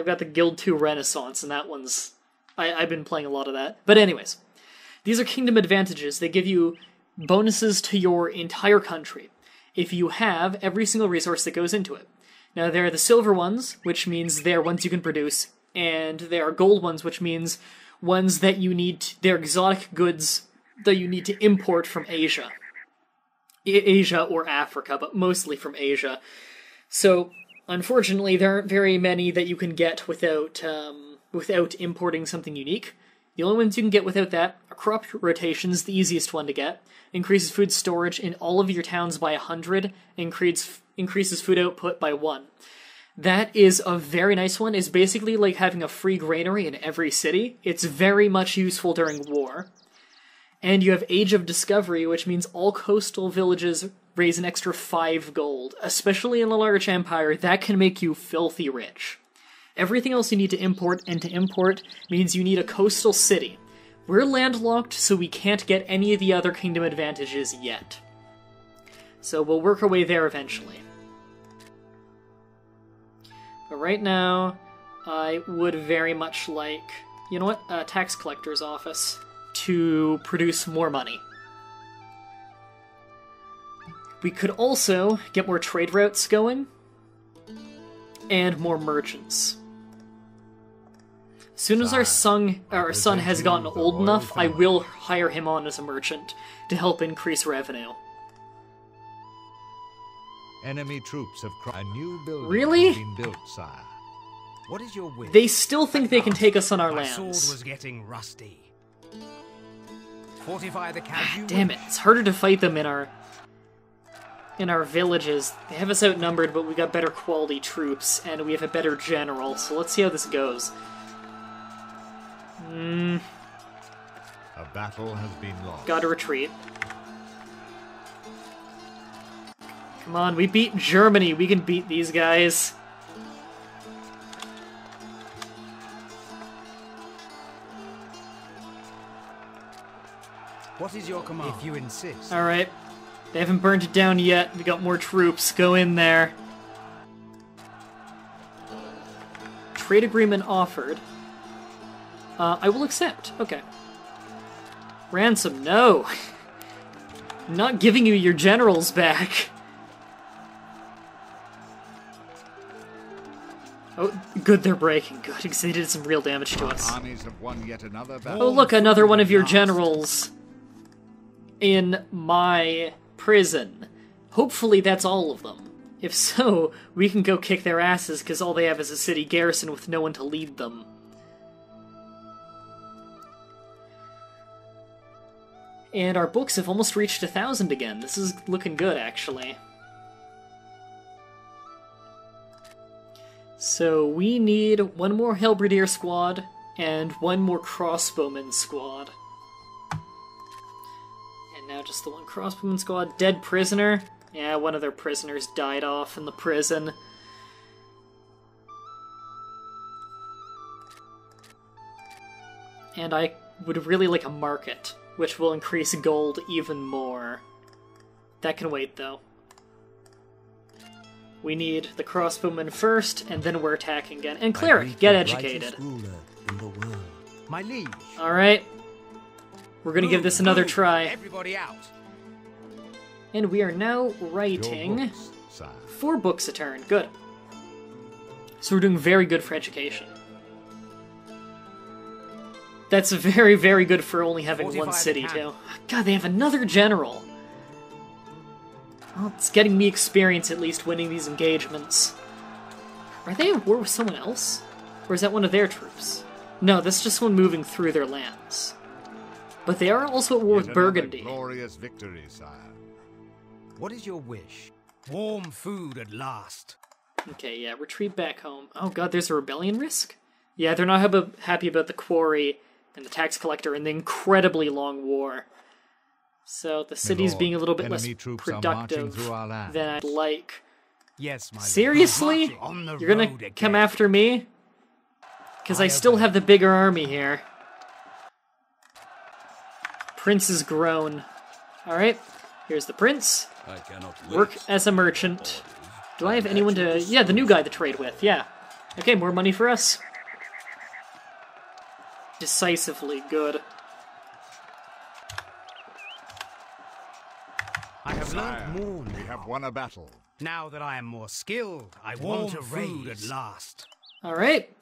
I've got the Guild 2 Renaissance, and that one's... I've been playing a lot of that. But anyways, these are kingdom advantages. They give you bonuses to your entire country if you have every single resource that goes into it. Now, there are the silver ones, which means they're ones you can produce, and there are gold ones, which means ones that you need they're exotic goods that you need to import from Asia. Asia or Africa, but mostly from Asia. So, unfortunately, there aren't very many that you can get without importing something unique. The only ones you can get without that are crop rotations, the easiest one to get. Increases food storage in all of your towns by 100, increases food output by 1. That is a very nice one. It's basically like having a free granary in every city. It's very much useful during war. And you have Age of Discovery, which means all coastal villages raise an extra 5 gold. Especially in a large empire, that can make you filthy rich. Everything else you need to import, and to import means you need a coastal city. We're landlocked, so we can't get any of the other kingdom advantages yet. So we'll work our way there eventually. But right now, I would very much like, you know what, a tax collector's office to produce more money. We could also get more trade routes going, and more merchants. As soon as our son has gotten old enough, I will hire him on as a merchant to help increase revenue. Enemy troops have a new building Really? has been built, sire. What is your wish? They still think they can take us on our My lands. sword was getting rusty. Fortify the camp. Damn it, it's harder to fight them in our villages. They have us outnumbered, but we got better quality troops, and we have a better general, so let's see how this goes. A battle has been lost. Gotta retreat. Come on, we beat Germany. We can beat these guys. What is your command? If you insist. Alright. They haven't burned it down yet. We got more troops. Go in there. Trade agreement offered. I will accept. Okay. Ransom, no. I'm not giving you your generals back. Oh, good, they're breaking. Good, because they did some real damage to us. Armies have won yet another battle. Oh, look, another one of your generals in my prison. Hopefully that's all of them. If so, we can go kick their asses, because all they have is a city garrison with no one to lead them. And our books have almost reached 1,000 again. This is looking good, actually. So we need one more Halberdier squad and one more crossbowman squad. And now just the one crossbowman squad. Dead prisoner. Yeah, one of their prisoners died off in the prison. And I would really like a market, which will increase gold even more. That can wait, though. We need the crossbowmen first, and then we're attacking again. And cleric, get educated. My liege. Alright. We're gonna give this another try. Everybody out. And we are now writing Your books, sire. 4 books a turn. Good. So we're doing very good for education. That's very, very good for only having Fortify one the city, camp. too. God, they have another general. Well, it's getting me experience, at least, winning these engagements. Are they at war with someone else? Or is that one of their troops? No, that's just one moving through their lands. But they are also at war Yet with another Burgundy. glorious victory, sire. What is your wish? Warm food at last. Okay, yeah, retreat back home. Oh god, there's a rebellion risk? Yeah, they're not happy about the quarry and the tax collector and the incredibly long war. So the city's Lord, being a little bit less enemy troops are marching productive through our land. than I'd like. Yes, my lord. Seriously? On the You're gonna road again. come after me? Because I still have the bigger army here. Prince is grown. Alright, here's the prince. I cannot Work as a merchant. Do I have anyone to... Yeah, the new guy to trade with, yeah. Okay, more money for us. Decisively good. I have Sire, learned more we now. have won a battle. Now that I am more skilled, I want to food at last. Alright.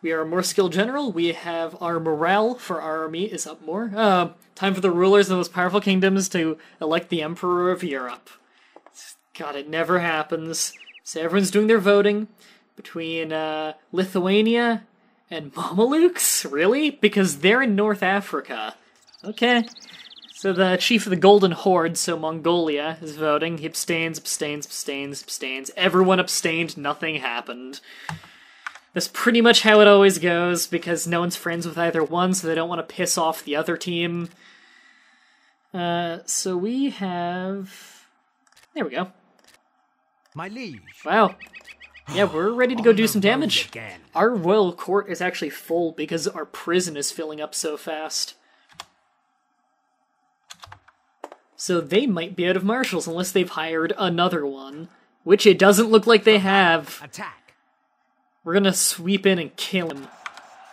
We are a more skilled general. We have our morale for our army is up more. Time for the rulers of the most powerful kingdoms to elect the Emperor of Europe. God, it never happens. So everyone's doing their voting between Lithuania and Mamelukes? Really? Because they're in North Africa. Okay. So the chief of the Golden Horde, so Mongolia, is voting. He abstains, abstains, abstains, abstains. Everyone abstained, nothing happened. That's pretty much how it always goes, because no one's friends with either one, so they don't want to piss off the other team. So we have... There we go. My liege. Wow. Yeah, we're ready to go do some On the road damage. again. Our royal court is actually full because our prison is filling up so fast. So they might be out of marshals unless they've hired another one, which it doesn't look like they have. Attack. We're gonna sweep in and kill him.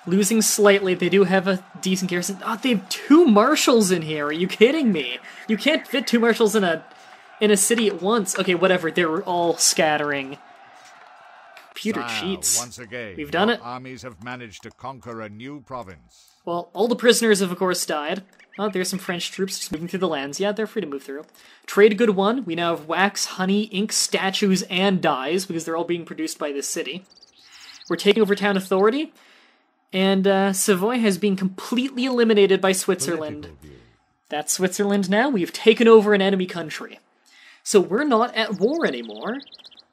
Losing slightly, they do have a decent garrison. Oh, they have 2 marshals in here, are you kidding me? You can't fit 2 marshals in a city at once. Okay, whatever, they're all scattering. Computer Sire, cheats. Once again, We've done your it. armies have managed to conquer a new province. Well, all the prisoners have, of course, died. Oh, there's some French troops just moving through the lands. Yeah, they're free to move through. Trade good one. We now have wax, honey, ink, statues, and dyes, because they're all being produced by this city. We're taking over town authority, and Savoy has been completely eliminated by Switzerland. Political view. That's Switzerland now. We've taken over an enemy country. So we're not at war anymore.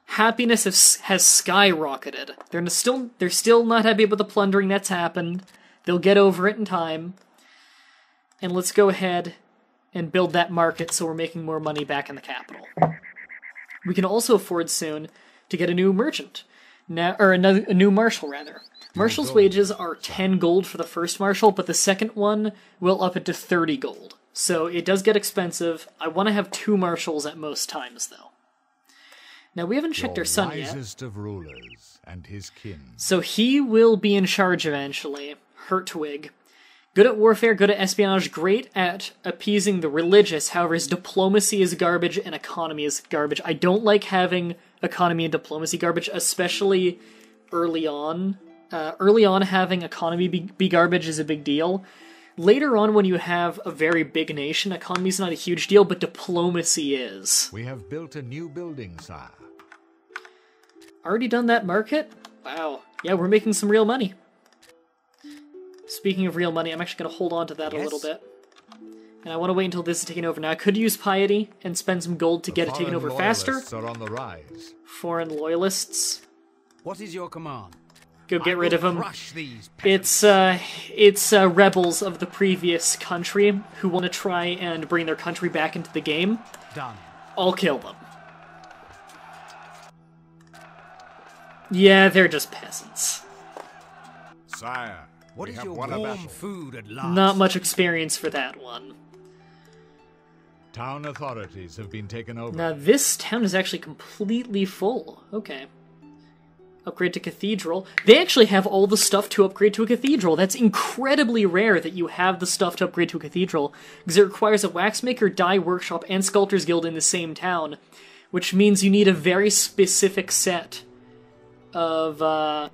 Happiness has skyrocketed. They're still not happy about the plundering that's happened. They'll get over it in time. And let's go ahead and build that market so we're making more money back in the capital. We can also afford soon to get a new merchant. Now, or a new marshal, rather. Marshal's gold. wages are 10 gold for the first marshal, but the second one will up it to 30 gold. So it does get expensive. I want to have 2 marshals at most times, though. Now, we haven't checked Your our son yet. wisest of rulers and his kin. So he will be in charge eventually. Hertwig. Good at warfare, good at espionage, great at appeasing the religious. However, his diplomacy is garbage and economy is garbage. I don't like having economy and diplomacy garbage, especially early on. Early on, having economy be garbage is a big deal. Later on, when you have a very big nation, economy is not a huge deal, but diplomacy is. We have built a new building, sire. Already done that market? Wow. Yeah, we're making some real money. Speaking of real money, I'm actually going to hold on to that a little bit. And I want to wait until this is taken over. Now, I could use piety and spend some gold to get it taken over faster. Foreign loyalists are on the rise. Foreign loyalists. What is your command? Go get rid of them. Crush these peasants. It's rebels of the previous country who want to try and bring their country back into the game. Done. I'll kill them. Yeah, they're just peasants. Sire, What we is have your won a warm battle. food at last? Not much experience for that one. Town authorities have been taken over. Now, this town is actually completely full. Okay. Upgrade to Cathedral. They actually have all the stuff to upgrade to a cathedral. That's incredibly rare that you have the stuff to upgrade to a cathedral, because it requires a waxmaker, dye workshop, and sculptor's guild in the same town, which means you need a very specific set of,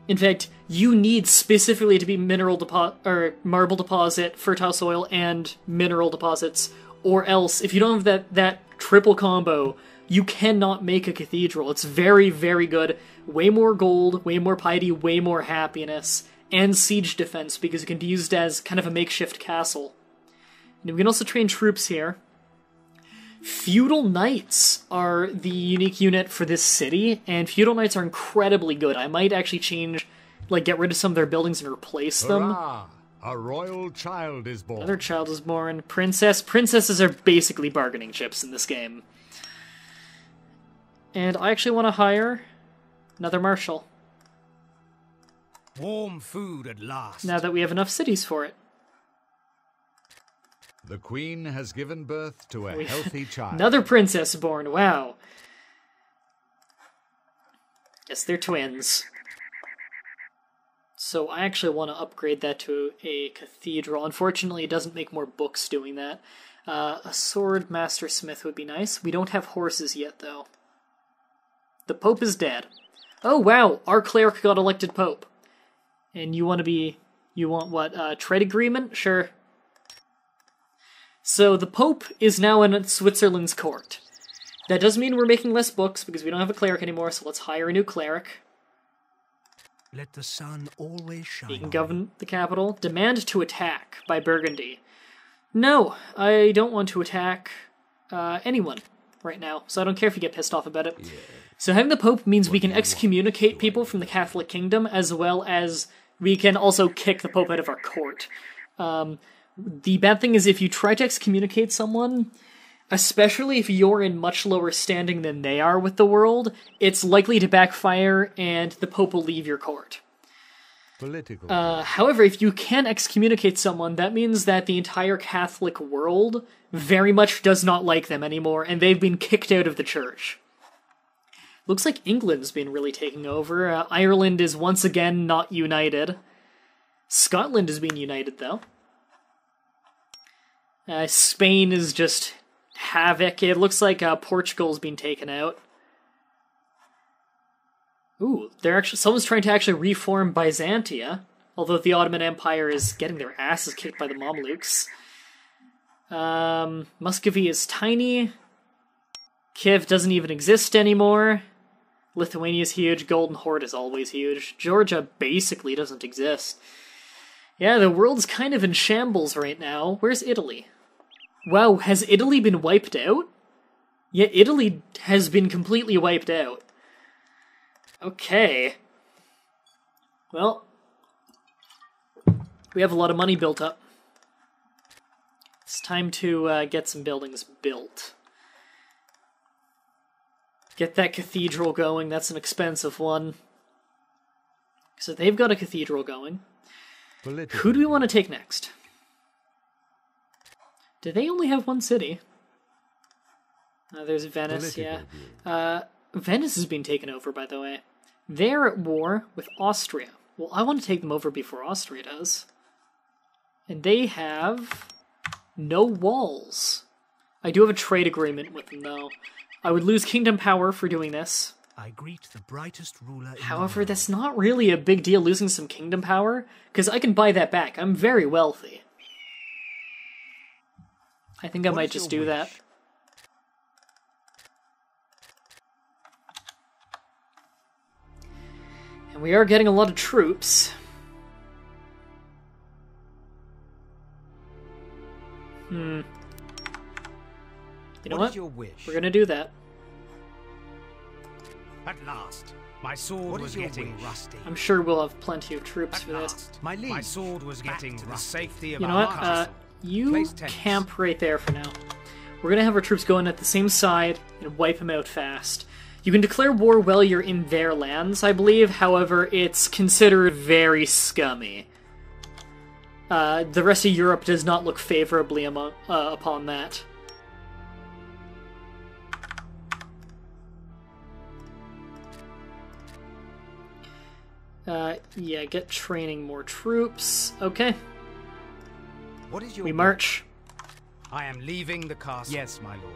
in fact, you need specifically to be marble deposit, fertile soil, and mineral deposits, or else, if you don't have that triple combo, you cannot make a cathedral. It's very, very good. Way more gold, way more piety, way more happiness, and siege defense, because it can be used as kind of a makeshift castle. And we can also train troops here. Feudal Knights are the unique unit for this city, and Feudal Knights are incredibly good. I might actually get rid of some of their buildings and replace them. Hurrah! A royal child is born. Another child is born. Princesses are basically bargaining chips in this game. And I actually want to hire another marshal, Warm food at last. now that we have enough cities for it. The queen has given birth to a healthy child. Another princess born, wow. Yes, they're twins. So I actually want to upgrade that to a cathedral. Unfortunately, it doesn't make more books doing that. A sword master smith would be nice. We don't have horses yet, though. The Pope is dead. Oh, wow! Our cleric got elected Pope. And you want to be... You want what? Trade agreement? Sure. So the Pope is now in Switzerland's court. That does mean we're making less books, because we don't have a cleric anymore, so let's hire a new cleric. Let the sun always shine. He can govern the capital. Demand to attack by Burgundy. No, I don't want to attack anyone right now, so I don't care if you get pissed off about it. Yeah. So having the Pope means we can excommunicate people from the Catholic Kingdom, as well as we can also kick the Pope out of our court. The bad thing is if you try to excommunicate someone, especially if you're in much lower standing than they are with the world, it's likely to backfire and the Pope will leave your court. However, if you can excommunicate someone, that means that the entire Catholic world very much does not like them anymore, and they've been kicked out of the church. Looks like England's been really taking over. Ireland is once again not united. Scotland is being united, though. Spain is just havoc. It looks like Portugal's been taken out. Ooh, someone's trying to actually reform Byzantia, although the Ottoman Empire is getting their asses kicked by the Mamluks. Muscovy is tiny. Kiev doesn't even exist anymore. Lithuania is huge. Golden Horde is always huge. Georgia basically doesn't exist. Yeah, the world's kind of in shambles right now. Where's Italy? Wow, has Italy been wiped out? Yeah, Italy has been completely wiped out. Okay. Well, we have a lot of money built up. It's time to get some buildings built. Get that cathedral going. That's an expensive one. So they've got a cathedral going. Who do we want to take next? Do they only have one city? There's Venice, yeah. Venice has been taken over, by the way. They're at war with Austria. Well, I want to take them over before Austria does. And they have no walls. I do have a trade agreement with them, though. I would lose kingdom power for doing this. I greet the brightest ruler in However, that's not really a big deal losing some kingdom power, because I can buy that back. I'm very wealthy. I think I might just do that. And we are getting a lot of troops. You know what? We're gonna do that. At last, my sword was getting rusty. I'm sure we'll have plenty of troops for this. My sword was getting the safety of you know what? You camp right there for now. We're gonna have our troops go in at the same side and wipe them out fast. You can declare war while you're in their lands, I believe. However, it's considered very scummy. The rest of Europe does not look favorably upon that. Yeah, get training more troops. Okay. What is your we march. I am leaving the castle. Yes, my lord.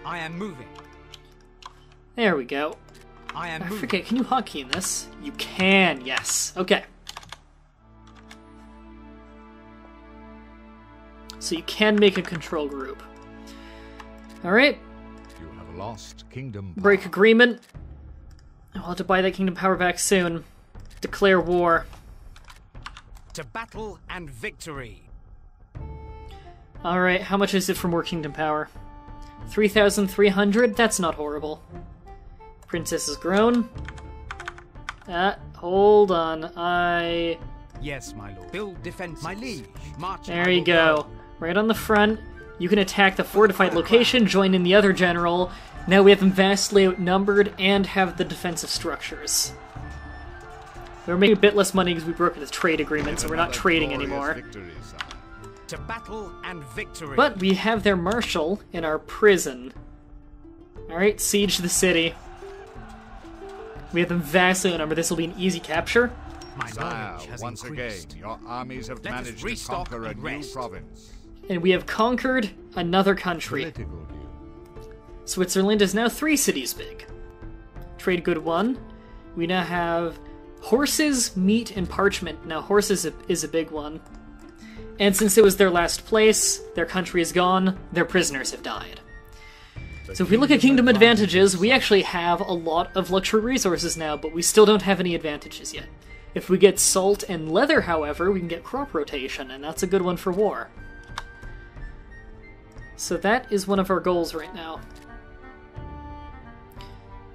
I am moving. There we go. I forget, can you hotkey in this? You can, yes. Okay. So you can make a control group. Alright. You have lost kingdom power. Break agreement. I'll have to buy that kingdom power back soon. Declare war. To battle and victory. Alright, how much is it for more kingdom power? 3,300? That's not horrible. Princess is grown. Hold on, Yes, my lord. Build defense. My liege. March. There you go. Right on the front. You can attack the fortified location, join in the other general. Now we have them vastly outnumbered and have the defensive structures. We're making a bit less money because we broke the trade agreement, so we're not trading anymore. To battle and victory. But we have their marshal in our prison. Alright, siege the city. We have them vastly outnumbered. This will be an easy capture. My Sire, knowledge has once increased. again, your armies have Let us managed to restock conquer a and new rest. province. And we have conquered another country. Political view. Switzerland is now 3 cities big. Trade good 1. We now have horses, meat, and parchment. Now, horses is a big one. And since it was their last place, their country is gone, their prisoners have died. So if we look at kingdom advantages, we actually have a lot of luxury resources now, but we still don't have any advantages yet. If we get salt and leather, however, we can get crop rotation, and that's a good one for war. So that is one of our goals right now.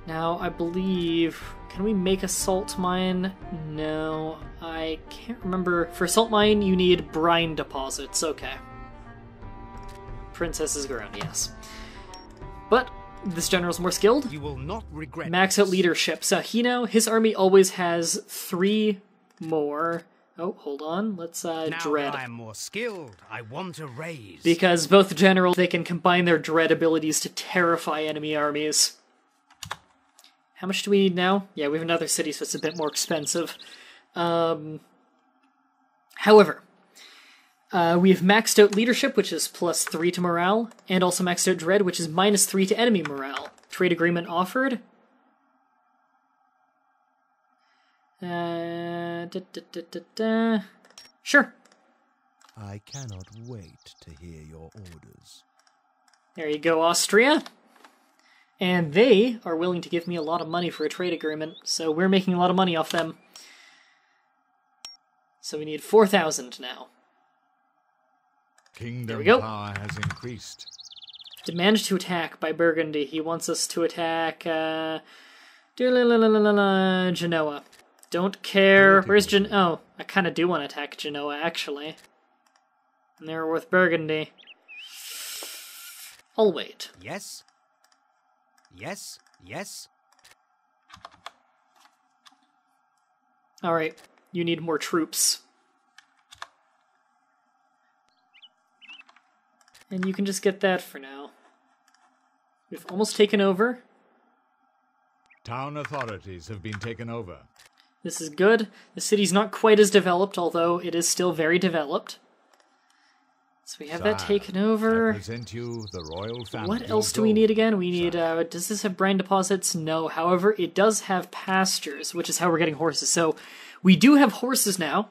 Now, I believe... Can we make a salt mine? No, I can't remember. For a salt mine, you need brine deposits. Okay. Princess's ground, yes. But this general's more skilled. You will not regret Max out leadership. So his army always has 3 more. Oh, hold on. Let's now dread. that I am more skilled, I want to raise. Because both generals, they can combine their dread abilities to terrify enemy armies. How much do we need now? Yeah, we have another city, so it's a bit more expensive. However, we have maxed out leadership, which is +3 to morale, and also maxed out dread, which is -3 to enemy morale. Trade agreement offered. Sure. I cannot wait to hear your orders. There you go, Austria. And they are willing to give me a lot of money for a trade agreement, so we're making a lot of money off them. So we need 4,000 now. Kingdom we go. power has increased. Demand to attack by Burgundy. He wants us to attack Genoa. Don't care. Where's Oh, I kind of do want to attack Genoa, actually. And they're with Burgundy. I'll wait. Yes. Yes. Yes. Alright, you need more troops. And you can just get that for now. We've almost taken over. Town authorities have been taken over. This is good. The city's not quite as developed, although it is still very developed. So we have that Sire, taken I over. present you the royal family. What else do we need again? We need, does this have brine deposits? No. However, it does have pastures, which is how we're getting horses. So we do have horses now,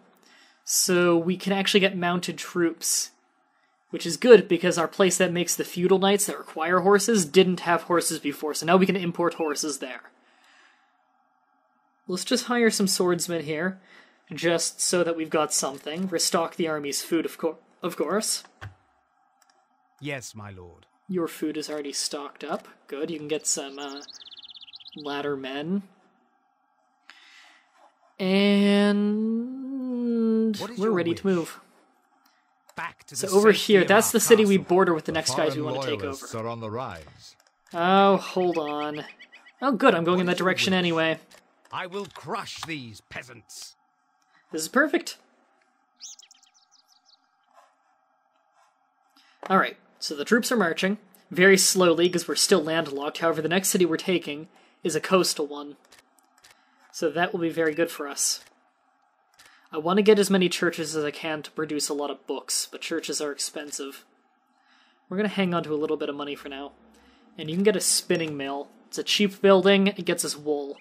so we can actually get mounted troops, which is good because our place that makes the feudal knights that require horses didn't have horses before, so now we can import horses there. Let's just hire some swordsmen here, just so that we've got something. Restock the army's food, of course. Yes, my lord. Your food is already stocked up. Good, you can get some ladder men. And we're ready to move. Back to So the over safety here, of that's our the city we castle. border with the next guys we Foreign want to take loyalists over. are on the rise. Oh, hold on. Oh, good, I'm going in that direction anyway. I will crush these peasants. This is perfect. Alright, so the troops are marching, very slowly because we're still landlocked. However, the next city we're taking is a coastal one. So that will be very good for us. I want to get as many churches as I can to produce a lot of books, but churches are expensive. We're going to hang on to a little bit of money for now. And you can get a spinning mill. It's a cheap building, it gets us wool.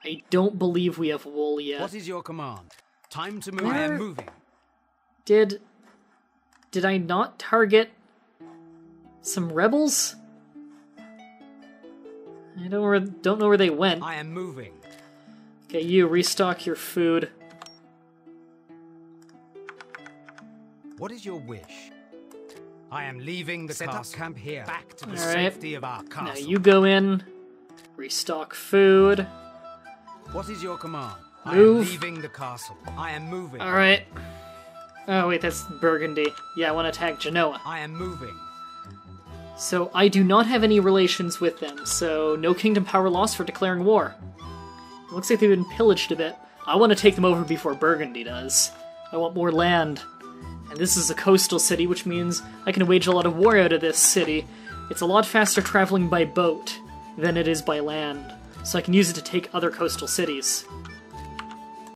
I don't believe we have wool yet. What is your command? Time to move. I Where- am moving. Did I not target some rebels? I don't know where they went. I am moving. Okay, you restock your food. What is your wish? I am leaving the castle. Set up camp here. Back to the All right. safety of our castle. Now you go in, restock food. What is your command? Move. I am leaving the castle. I am moving. Alright. Oh wait, that's Burgundy. Yeah, I want to attack Genoa. I am moving. So I do not have any relations with them, so no kingdom power loss for declaring war. It looks like they've been pillaged a bit. I want to take them over before Burgundy does. I want more land. And this is a coastal city, which means I can wage a lot of war out of this city. It's a lot faster traveling by boat than it is by land. So I can use it to take other coastal cities.